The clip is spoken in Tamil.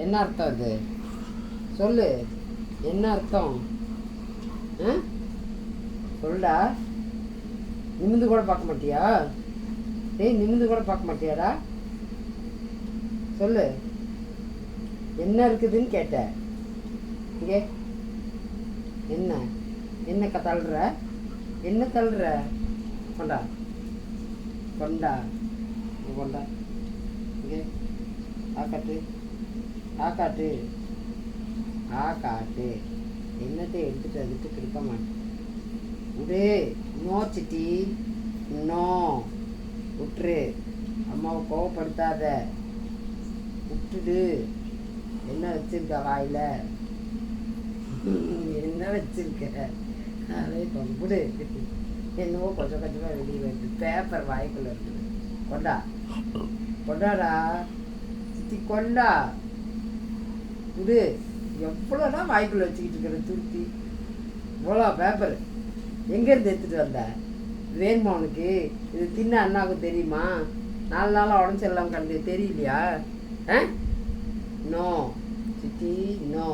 என்ன அர்த்தம் அது? சொல்லு. என்ன அர்த்தம்? சொல்டா. நிமிந்து கூட பார்க்க மாட்டியா? டேய், நிமிந்து கூட பார்க்க மாட்டியாடா? சொல்லு. என்ன இருக்குதுன்னு கேட்ட. இங்கே என்ன என்ன தள்ளுற? என்ன தள்ளுற? கொண்டா கொண்டா கொண்டா. இங்கே ஆக்காட்டு ஆக்காட்டு ஆக்காட்டு. என்னத்தை எடுத்துட்டு அதுட்டு கிடக்க மாட்டேன். விடு. No Chitti, no. விட்டுரு. அம்மாவை கோவப்படுத்தாத. விட்டுடு. என்ன வச்சிருக்க வாயில? என்ன வச்சிருக்க? அதே விடு. என்னவோ கொஞ்சம் கொஞ்சமாக வெளியே வருது. பேப்பர் வாய்க்குள்ள இருக்குது. கொண்டா கொண்டாடா சித்தி, கொண்டா. விடு. எவ்வளோடா வாய்க்குள்ள வச்சுக்கிட்டு இருக்கிற துருத்தி? இவ்வளோ பேப்பர் எங்கேருந்து எடுத்துகிட்டு வந்த? வேணுமா உனக்கு? இது தின்ன அண்ணாவுக்கு தெரியுமா? 4 நாளாக உடம்பு சரியில்லாமல் கண்டு தெரியலையா? நோ சித்தி, நோ.